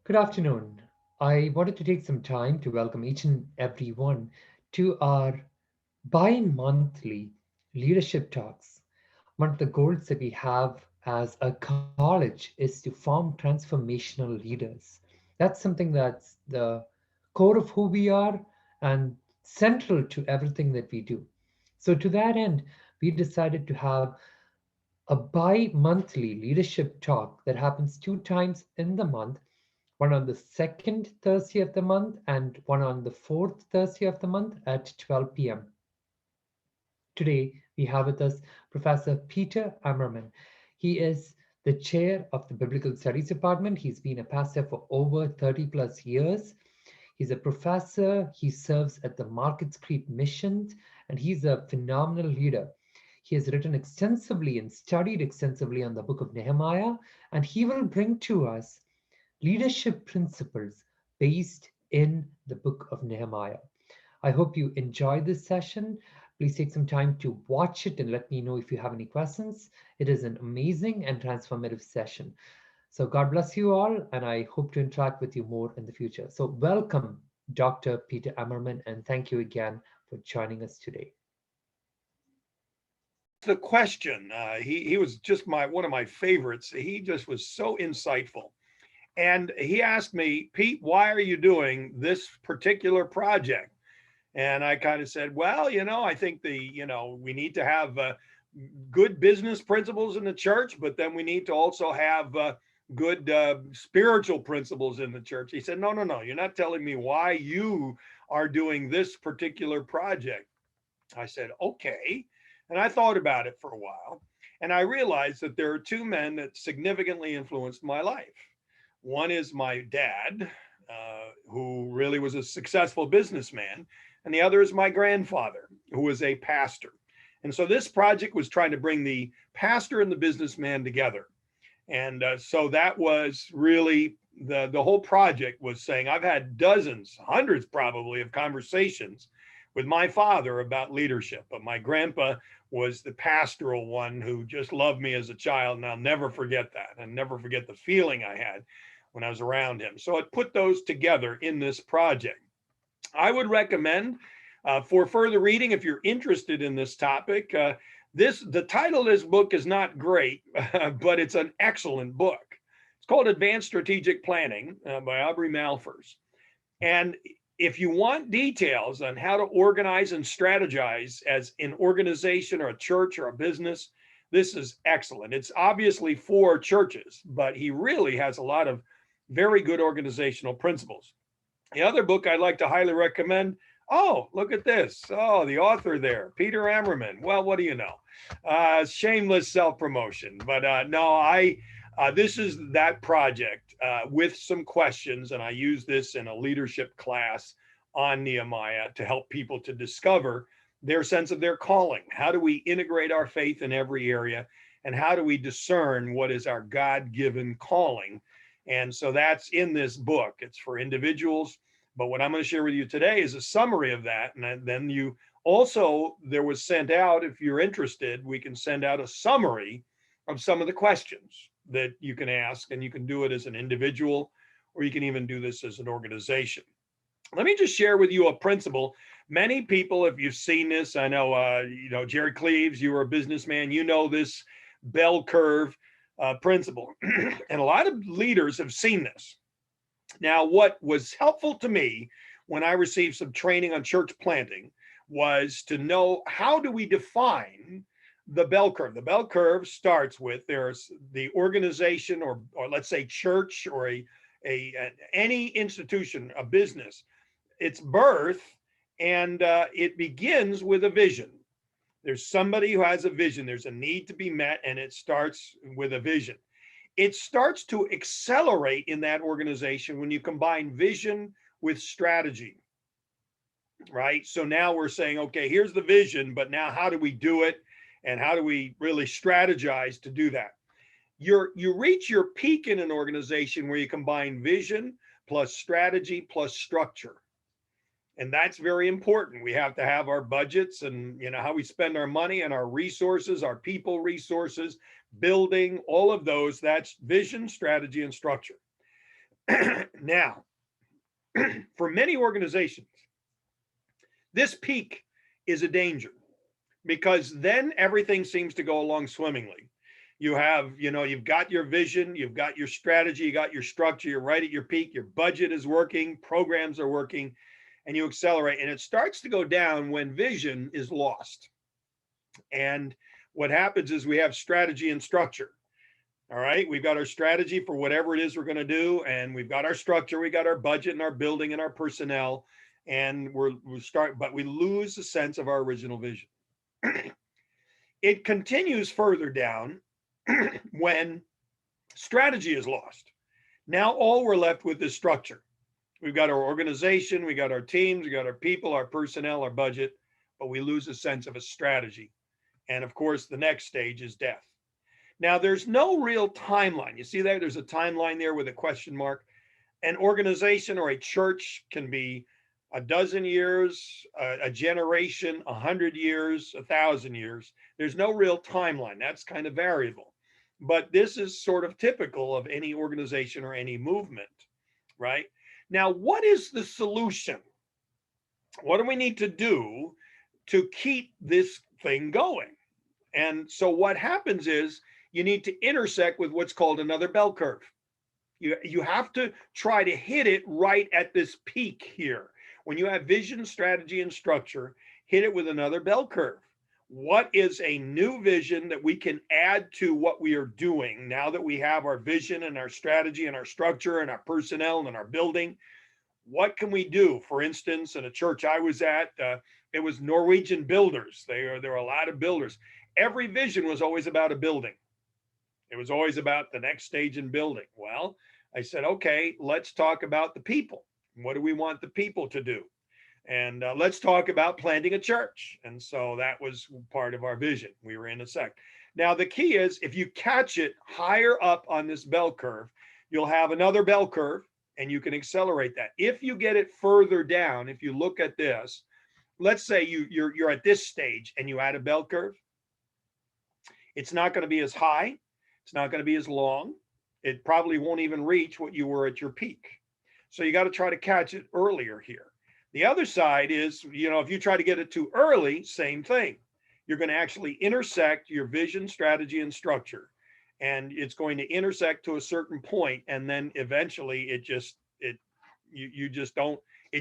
Good afternoon. I wanted to take some time to welcome each and every one to our bi monthly leadership talks. One of the goals that we have as a college is to form transformational leaders. That's something that's the core of who we are and central to everything that we do. So, to that end, we decided to have a bi monthly leadership talk that happens 2 times in the month, one on the second Thursday of the month and one on the fourth Thursday of the month at 12 p.m. Today, we have with us Professor Peter Amerman. He is the chair of the Biblical Studies Department. He's been a pastor for over 30 plus years. He's a professor. He serves at the Market Street Missions, and he's a phenomenal leader. He has written extensively and studied extensively on the book of Nehemiah, and he will bring to us leadership principles based in the book of Nehemiah. I hope you enjoy this session. Please take some time to watch it and let me know if you have any questions. It is an amazing and transformative session. So, God bless you all, and I hope to interact with you more in the future. So, welcome, Dr. Peter Amerman, and thank you again for joining us today. The question. He was just one of my favorites. He just was so insightful. And he asked me, Pete, why are you doing this particular project? And I kind of said, well, I think we need to have good business principles in the church, but then we need to also have good spiritual principles in the church. He said, no, no, no, you're not telling me why you are doing this particular project. I said, okay. And I thought about it for a while. And I realized that there are two men that significantly influenced my life. One is my dad, who really was a successful businessman. And the other is my grandfather, who was a pastor. And so this project was trying to bring the pastor and the businessman together. And so that was really the whole project was saying, I've had dozens, hundreds probably of conversations with my father about leadership. But my grandpa was the pastoral one who just loved me as a child. And I'll never forget that and never forget the feeling I had when I was around him. So it put those together in this project. I would recommend for further reading, if you're interested in this topic, the title of this book is not great, but it's an excellent book. It's called Advanced Strategic Planning by Aubrey Malphurs. And if you want details on how to organize and strategize as an organization or a church or a business, this is excellent. It's obviously for churches, but he really has a lot of very good organizational principles. The other book I'd like to highly recommend. Oh, look at this. Oh, the author there, Peter Amerman. Well, what do you know? Shameless self-promotion. But this is that project with some questions, and I use this in a leadership class on Nehemiah to help people to discover their sense of their calling. How do we integrate our faith in every area? And how do we discern what is our God-given calling? And so that's in this book. It's for individuals. But what I'm going to share with you today is a summary of that. And then you also, there was sent out, if you're interested, we can send out a summary of some of the questions that you can ask. And you can do it as an individual, or you can even do this as an organization. Let me just share with you a principle. Many people, if you've seen this, I know, Jerry Cleaves, you were a businessman, you know this bell curve principle. And a lot of leaders have seen this. Now, what was helpful to me when I received some training on church planting was to know, how do we define the bell curve? The bell curve starts with, there's the organization or let's say church or any institution, a business, its birth, and it begins with a vision. There's somebody who has a vision. There's a need to be met, and it starts with a vision. It starts to accelerate in that organization when you combine vision with strategy, right? So now we're saying, okay, here's the vision, but now how do we do it? And how do we really strategize to do that? You reach your peak in an organization where you combine vision plus strategy plus structure. And that's very important. We have to have our budgets and how we spend our money and our resources, our people resources, building, all of those. That's vision, strategy, and structure. Now, for many organizations, this peak is a danger because then everything seems to go along swimmingly. You've got your vision, you've got your strategy, you got your structure, you're right at your peak, your budget is working, programs are working, and you accelerate. And it starts to go down when vision is lost. And what happens is we have strategy and structure. All right. We've got our strategy for whatever it is we're going to do. And we've got our structure. We got our budget and our building and our personnel. And but we lose the sense of our original vision. It continues further down when strategy is lost. Now all we're left with is structure. We've got our organization, we got our teams, we got our people, our personnel, our budget, but we lose a sense of a strategy. And of course, the next stage is death. Now, there's no real timeline. You see that? There's a timeline there with a question mark. An organization or a church can be a dozen years, a generation, 100 years, 1,000 years. There's no real timeline. That's kind of variable. But this is sort of typical of any organization or any movement, right? Now, what is the solution? What do we need to do to keep this thing going? And so what happens is you need to intersect with what's called another bell curve. You have to try to hit it right at this peak here. When you have vision, strategy, and structure, hit it with another bell curve. What is a new vision that we can add to what we are doing now that we have our vision and our strategy and our structure and our personnel and our building? What can we do? For instance, in a church I was at, it was Norwegian builders. There were a lot of builders. Every vision was always about a building. It was always about the next stage in building. Well, I said, okay, let's talk about the people. What do we want the people to do? And let's talk about planting a church. And so that was part of our vision. We were in a sect. Now, the key is if you catch it higher up on this bell curve, you'll have another bell curve and you can accelerate that. If you get it further down, if you look at this, let's say you're at this stage and you add a bell curve, it's not going to be as high. It's not going to be as long. It probably won't even reach what you were at your peak. So you got to try to catch it earlier here. The other side is, if you try to get it too early, same thing. You're going to actually intersect your vision, strategy, and structure. And it's going to intersect to a certain point, and then eventually it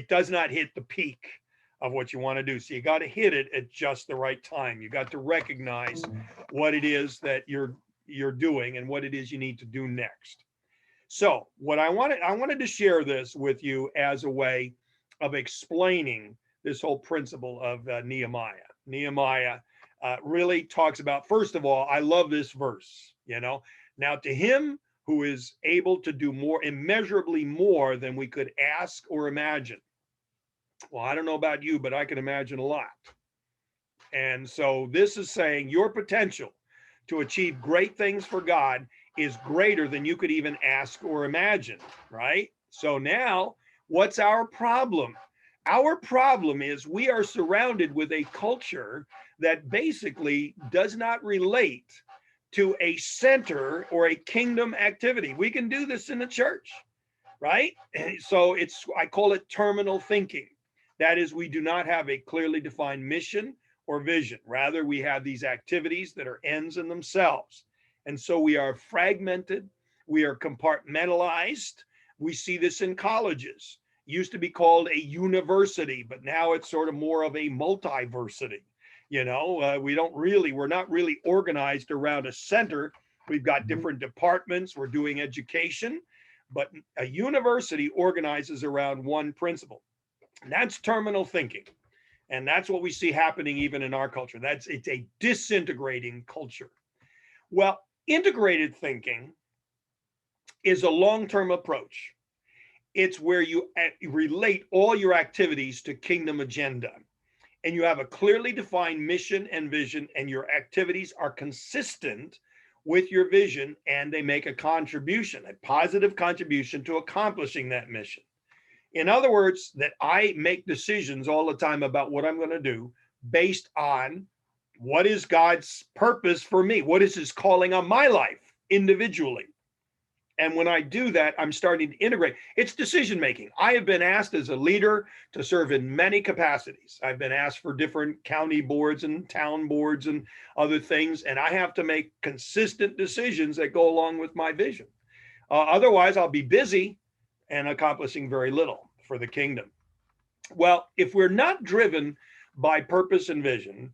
does not hit the peak of what you want to do. So you got to hit it at just the right time. You got to recognize what it is that you're doing and what it is you need to do next. So what I wanted to share this with you as a way of explaining this whole principle of Nehemiah. Nehemiah really talks about, first of all, I love this verse, now to him who is able to do more, immeasurably more than we could ask or imagine. Well, I don't know about you, but I can imagine a lot. And so this is saying your potential to achieve great things for God is greater than you could even ask or imagine, right? So now, what's our problem? Our problem is we are surrounded with a culture that basically does not relate to a center or a kingdom activity. We can do this in the church, right? So I call it terminal thinking. That is, we do not have a clearly defined mission or vision. Rather, we have these activities that are ends in themselves. And so we are fragmented, we are compartmentalized. We see this in colleges. It used to be called a university, but now it's sort of more of a multiversity. We're not really organized around a center. We've got different departments, we're doing education, but a university organizes around one principle. And that's terminal thinking. And that's what we see happening even in our culture. It's a disintegrating culture. Well, integrated thinking is a long-term approach. It's where you relate all your activities to kingdom agenda. And you have a clearly defined mission and vision, and your activities are consistent with your vision, and they make a contribution, a positive contribution to accomplishing that mission. In other words, that I make decisions all the time about what I'm going to do based on what is God's purpose for me? What is his calling on my life individually? And when I do that, I'm starting to integrate. It's decision making. I have been asked as a leader to serve in many capacities. I've been asked for different county boards and town boards and other things, and I have to make consistent decisions that go along with my vision. Otherwise, I'll be busy and accomplishing very little for the kingdom. Well, if we're not driven by purpose and vision,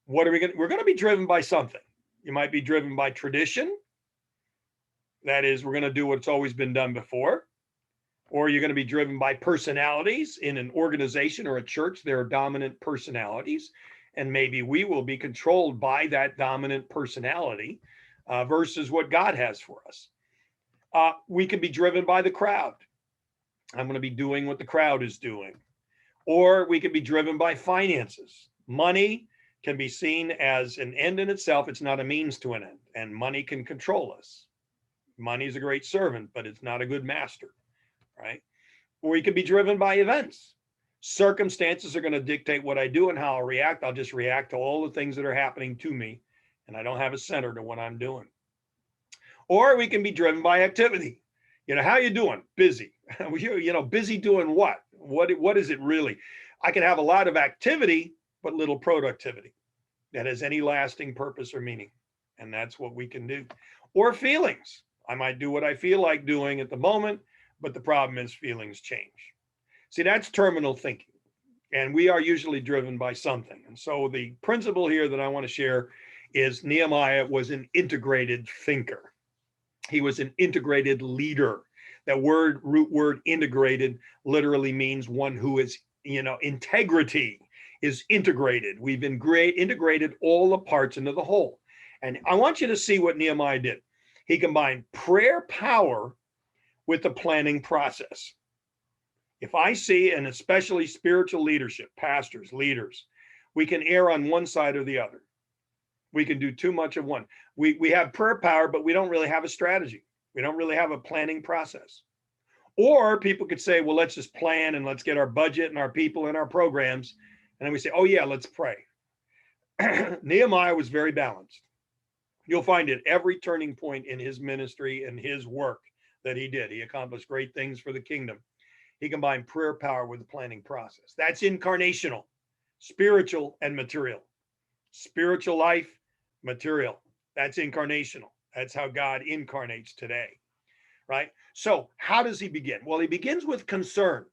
what are we going to? We're going to be driven by something. You might be driven by tradition. That is, we're going to do what's always been done before. Or you're going to be driven by personalities in an organization or a church. There are dominant personalities, and maybe we will be controlled by that dominant personality versus what God has for us. We can be driven by the crowd. I'm going to be doing what the crowd is doing. Or we can be driven by finances. Money can be seen as an end in itself. It's not a means to an end, and money can control us. Money is a great servant, but it's not a good master, right? Or you can be driven by events. Circumstances are going to dictate what I do and how I'll react. I'll just react to all the things that are happening to me, and I don't have a center to what I'm doing. Or we can be driven by activity. How you doing? Busy. Busy doing what? What is it really? I can have a lot of activity, but little productivity that has any lasting purpose or meaning. And that's what we can do. Or feelings. I might do what I feel like doing at the moment, but the problem is feelings change. See, that's terminal thinking. And we are usually driven by something. And so the principle here that I want to share is Nehemiah was an integrated thinker. He was an integrated leader. That root word integrated literally means one who is, integrity is integrated. We've integrated all the parts into the whole. And I want you to see what Nehemiah did. He combined prayer power with the planning process. If I see, and especially spiritual leadership, pastors, leaders, we can err on one side or the other. We can do too much of one. We have prayer power, but we don't really have a strategy. We don't really have a planning process. Or people could say, well, let's just plan and let's get our budget and our people and our programs. And then we say, oh yeah, let's pray. Nehemiah was very balanced. You'll find at every turning point in his ministry and his work that he did. He accomplished great things for the kingdom. He combined prayer power with the planning process. That's incarnational, spiritual and material. Spiritual life, material. That's incarnational. That's how God incarnates today, right? So how does he begin? Well, he begins with concern.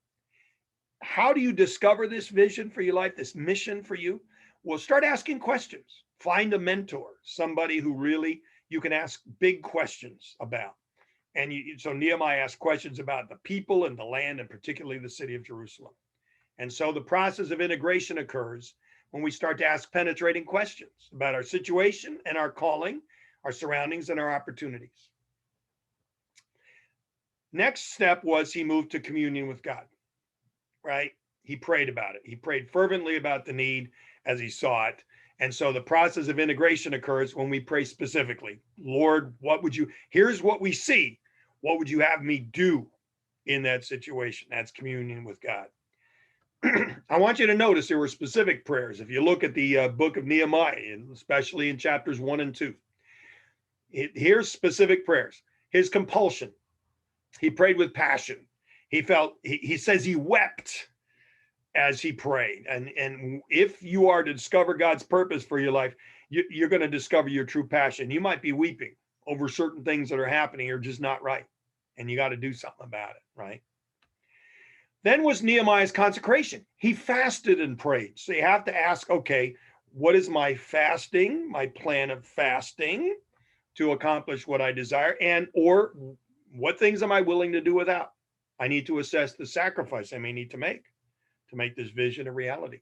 How do you discover this vision for your life, this mission for you? Well, start asking questions. Find a mentor, somebody who really you can ask big questions about. And so Nehemiah asked questions about the people and the land, and particularly the city of Jerusalem. And so the process of integration occurs when we start to ask penetrating questions about our situation and our calling, our surroundings, and our opportunities. Next step was he moved to communion with God, right? He prayed about it. He prayed fervently about the need as he saw it. And so the process of integration occurs when we pray specifically. Lord, here's what we see. What would you have me do in that situation? That's communion with God. I want you to notice there were specific prayers. If you look at the book of Nehemiah, especially in chapters 1 and 2, here's specific prayers. His compulsion. He prayed with passion. He says he wept as he prayed. And if you are to discover God's purpose for your life, you're going to discover your true passion. You might be weeping over certain things that are happening or just not right. And you got to do something about it, right? Then was Nehemiah's consecration. He fasted and prayed. So you have to ask, okay, what is my fasting, my plan of fasting to accomplish what I desire? Or what things am I willing to do without? I need to assess the sacrifice I may need to make this vision a reality.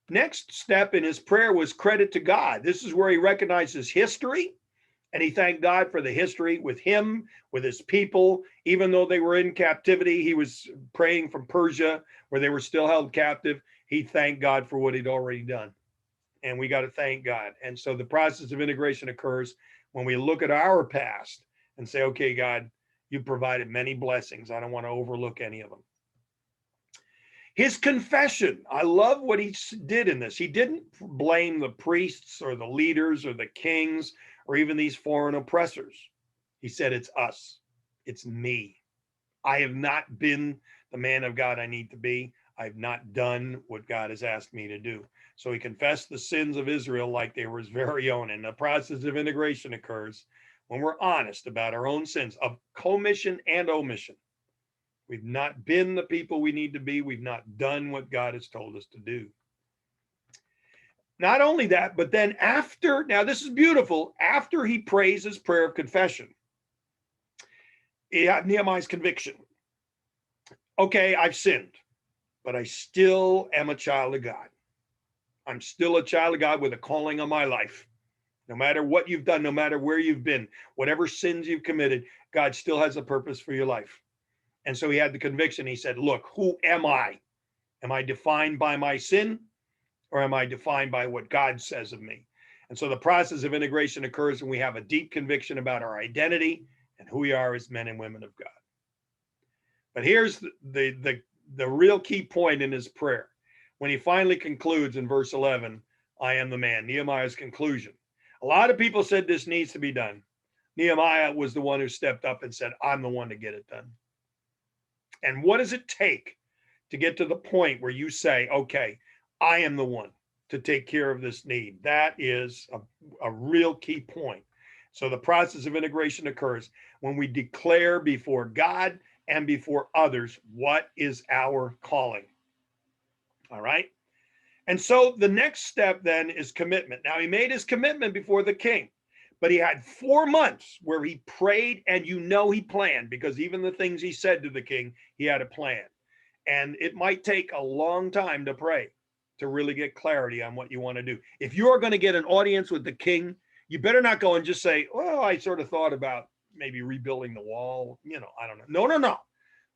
Next step in his prayer was credit to God. This is where he recognizes history, and he thanked God for the history with him, with his people. Even though they were in captivity, he was praying from Persia, where they were still held captive. He thanked God for what he'd already done. And we got to thank God. And so the process of integration occurs when we look at our past and say, okay, God, you provided many blessings. I don't want to overlook any of them. His confession. I love what he did in this. He didn't blame the priests or the leaders or the kings or even these foreign oppressors. He said, it's us. It's me. I have not been the man of God I need to be. I've not done what God has asked me to do. So he confessed the sins of Israel like they were his very own. And the process of integration occurs when we're honest about our own sins of commission and omission. We've not been the people we need to be. We've not done what God has told us to do. Not only that, but then after, now this is beautiful, after he prays his prayer of confession, he had Nehemiah's conviction. Okay, I've sinned, but I still am a child of God. I'm still a child of God with a calling on my life. No matter what you've done, no matter where you've been, whatever sins you've committed, God still has a purpose for your life. And so he had the conviction. He said, look, who am I? Am I defined by my sin, or am I defined by what God says of me? And so the process of integration occurs when we have a deep conviction about our identity and who we are as men and women of God. But here's the real key point in his prayer. When he finally concludes in verse 11, I am the man, Nehemiah's conclusion. A lot of people said this needs to be done. Nehemiah was the one who stepped up and said, I'm the one to get it done. And what does it take to get to the point where you say, okay, I am the one to take care of this need? That is a real key point. So the process of integration occurs when we declare before God and before others what is our calling. All right. And so the next step then is commitment. Now he made his commitment before the king, but he had 4 months where he prayed, and he planned, because even the things he said to the king, he had a plan. And it might take a long time to pray to really get clarity on what you want to do. If you're going to get an audience with the king, you better not go and just say, well, I sort of thought about maybe rebuilding the wall. I don't know. No.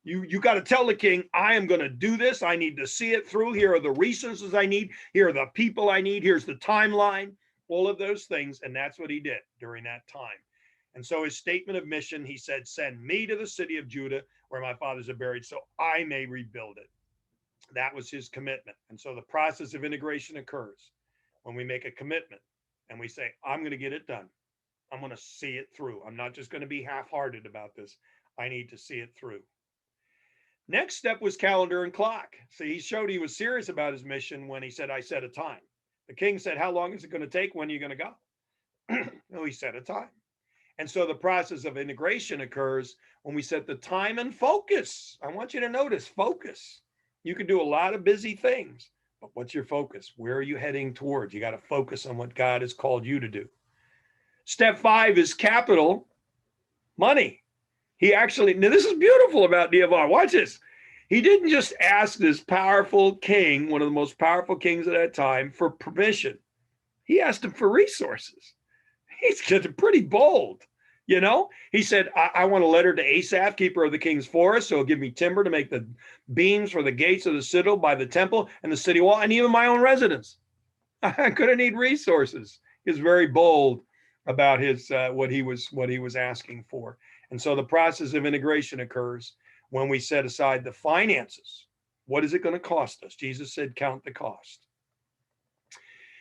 You got to tell the king, I am going to do this. I need to see it through. Here are the resources I need. Here are the people I need. Here's the timeline, all of those things. And that's what he did during that time. And so his statement of mission, he said, send me to the city of Judah where my fathers are buried so I may rebuild it. That was his commitment. And so the process of integration occurs when we make a commitment and we say, I'm going to get it done. I'm going to see it through. I'm not just going to be half-hearted about this. I need to see it through. Next step was calendar and clock. See, he showed he was serious about his mission when he said, I set a time. The king said, how long is it going to take? When are you going to go? No, he set a time. And so the process of integration occurs when we set the time and focus. I want you to notice focus. You can do a lot of busy things, but what's your focus? Where are you heading towards? You got to focus on what God has called you to do. Step 5 is capital, money. Now this is beautiful about Nehemiah. Watch this. He didn't just ask this powerful king, one of the most powerful kings at that time, for permission. He asked him for resources. He's pretty bold. He said, I want a letter to Asaph, keeper of the king's forest, so he'll give me timber to make the beams for the gates of the citadel by the temple and the city wall, and even my own residence. I'm going to need resources. He was very bold about his what he was asking for. And so the process of integration occurs when we set aside the finances. What is it going to cost us? Jesus said, count the cost.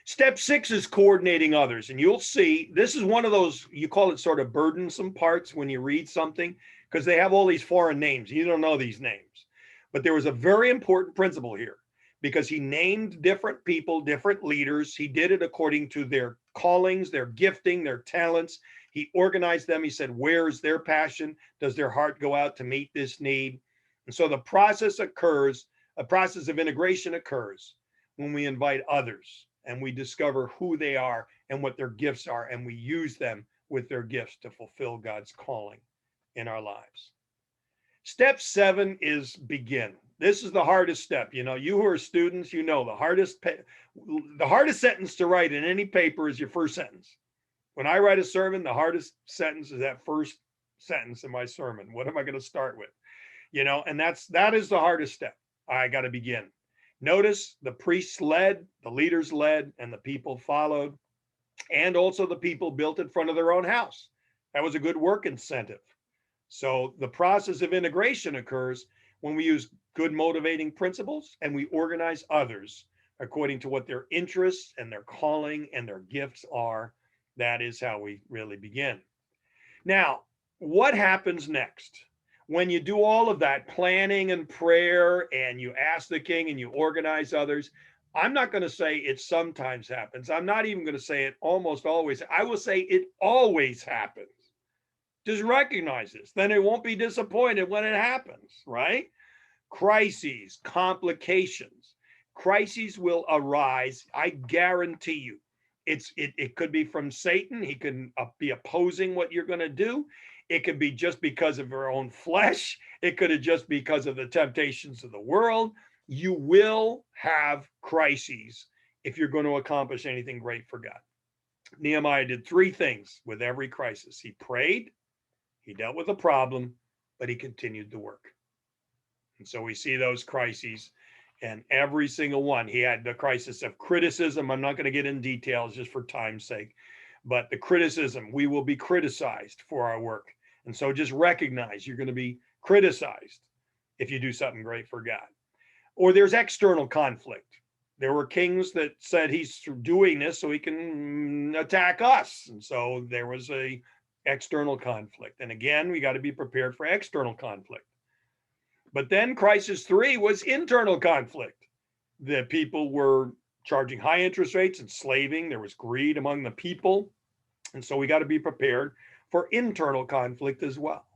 Step 6 is coordinating others. And you'll see, this is one of those, you call it sort of burdensome parts when you read something, because they have all these foreign names. You don't know these names. But there was a very important principle here, because he named different people, different leaders. He did it according to their callings, their gifting, their talents. He organized them. He said, where's their passion? Does their heart go out to meet this need? And so the process occurs, a process of integration occurs when we invite others and we discover who they are and what their gifts are, and we use them with their gifts to fulfill God's calling in our lives. Step 7 is begin. This is the hardest step. You who are students, the hardest sentence to write in any paper is your first sentence. When I write a sermon, the hardest sentence is that first sentence in my sermon. What am I going to start with? And that is the hardest step. I got to begin. Notice the priests led, the leaders led, and the people followed. And also the people built in front of their own house. That was a good work incentive. So the process of integration occurs when we use good motivating principles and we organize others according to what their interests and their calling and their gifts are. That is how we really begin. Now, what happens next? When you do all of that planning and prayer and you ask the king and you organize others, I'm not going to say it sometimes happens. I'm not even going to say it almost always. I will say it always happens. Just recognize this. Then it won't be disappointed when it happens, right? Crises, complications. Crises will arise. I guarantee you. It could be from Satan. He can be opposing what you're going to do. It could be just because of your own flesh. It could have just because of the temptations of the world. You will have crises if you're going to accomplish anything great for God. Nehemiah did three things with every crisis. He prayed, he dealt with the problem, but he continued to work. And so we see those crises, and every single one. He had the crisis of criticism. I'm not going to get in details just for time's sake, but the criticism, we will be criticized for our work. And so just recognize you're going to be criticized if you do something great for God. Or there's external conflict. There were kings that said he's doing this so he can attack us. And so there was a external conflict. And again, we got to be prepared for external conflict. But then crisis 3 was internal conflict. The people were charging high interest rates, enslaving. There was greed among the people. And so we got to be prepared for internal conflict as well.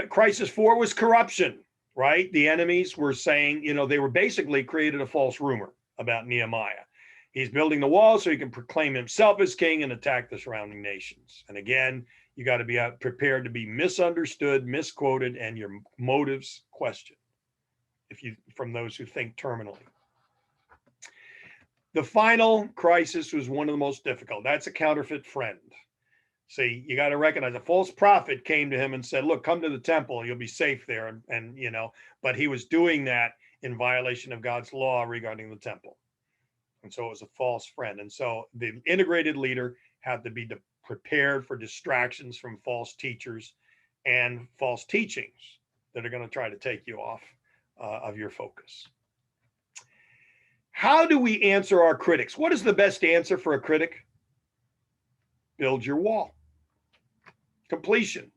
Crisis 4 was corruption, right? The enemies were saying, they were basically created a false rumor about Nehemiah. He's building the wall so he can proclaim himself as king and attack the surrounding nations. And again, you got to be prepared to be misunderstood, misquoted, and your motives questioned from those who think terminally. The final crisis was one of the most difficult. That's a counterfeit friend. See, you got to recognize a false prophet came to him and said, look, come to the temple, you'll be safe there. But he was doing that in violation of God's law regarding the temple. And so it was a false friend. And so the integrated leader had to be prepared for distractions from false teachers and false teachings that are going to try to take you off of your focus. How do we answer our critics? What is the best answer for a critic? Build your wall. Completion.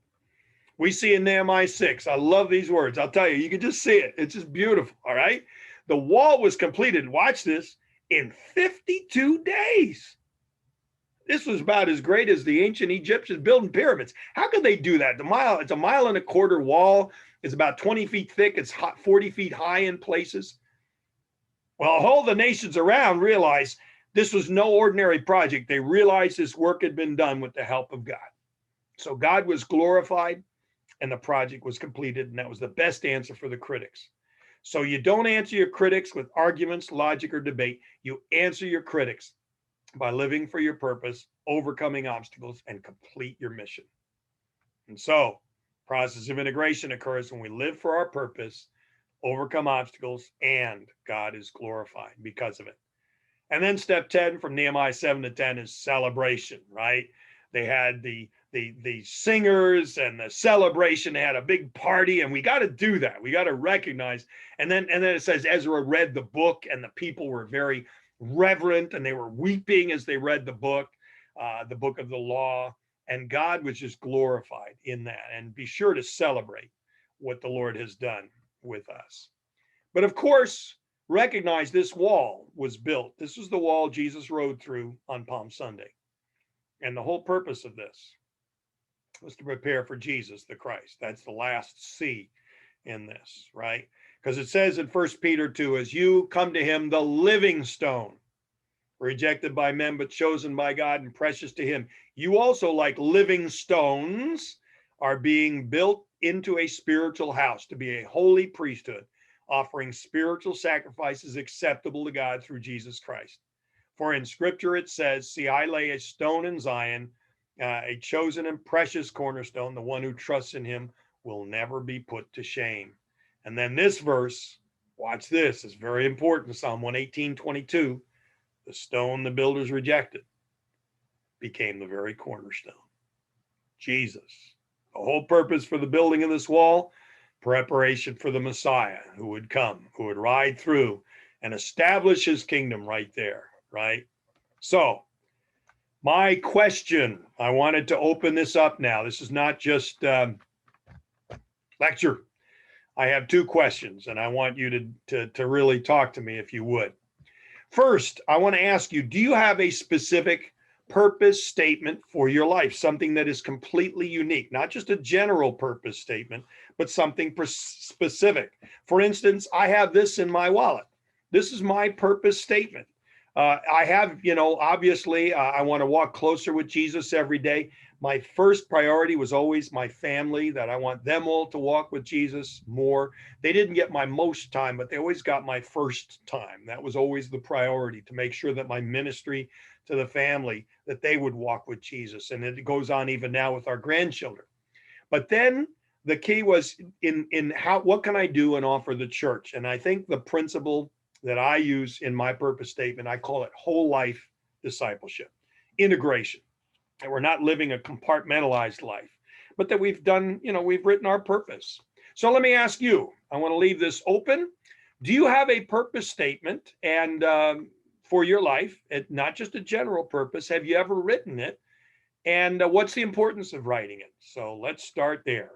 We see in Nehemiah 6. I love these words. I'll tell you, you can just see it. It's just beautiful. All right. The wall was completed. Watch this. In 52 days. This was about as great as the ancient Egyptians building pyramids. How could they do that? It's a 1.25 mile wall. It's about 20 feet thick. It's 40 feet high in places. Well, all the nations around realized this was no ordinary project. They realized this work had been done with the help of God. So God was glorified and the project was completed. And that was the best answer for the critics. So you don't answer your critics with arguments, logic, or debate. You answer your critics by living for your purpose, overcoming obstacles, and complete your mission. And so, process of integration occurs when we live for our purpose, overcome obstacles, and God is glorified because of it. And then step 10 from Nehemiah 7 to 10 is celebration, right? They had the singers and the celebration. They had a big party, and we got to do that. We got to recognize. And then it says Ezra read the book, and the people were very reverent, and they were weeping as they read the book of the law. And God was just glorified in that. And be sure to celebrate what the Lord has done with us. But of course, recognize this wall was built. This was the wall Jesus rode through on Palm Sunday. And the whole purpose of this was to prepare for Jesus, the Christ. That's the last C in this, right? Because it says in 1 Peter 2, as you come to him, the living stone, rejected by men, but chosen by God and precious to him, you also, like living stones, are being built into a spiritual house to be a holy priesthood, offering spiritual sacrifices acceptable to God through Jesus Christ. For in scripture it says, see, I lay a stone in Zion, a chosen and precious cornerstone. The one who trusts in him will never be put to shame. And then this verse, watch this, is very important. Psalm 118:22, the stone the builders rejected became the very cornerstone. Jesus. The whole purpose for the building of this wall, preparation for the Messiah who would come, who would ride through and establish his kingdom right there. Right? So My question, I wanted to open this up now. This is not just lecture. I have two questions, and I want you to really talk to me if you would. First, I want to ask you, do you have a specific purpose statement for your life? Something that is completely unique, not just a general purpose statement, but something specific. For instance, I have this in my wallet. This is my purpose statement. I have, obviously, I want to walk closer with Jesus every day. My first priority was always my family, that I want them all to walk with Jesus more. They didn't get my most time, but they always got my first time. That was always the priority, to make sure that my ministry to the family, that they would walk with Jesus. And it goes on even now with our grandchildren. But then the key was in what can I do and offer the church? And I think the principle that I use in my purpose statement, I call it whole life discipleship, integration. And we're not living a compartmentalized life, but that we've done, we've written our purpose. So let me ask you, I want to leave this open. Do you have a purpose statement and for your life, not just a general purpose? Have you ever written it? And what's the importance of writing it? So let's start there.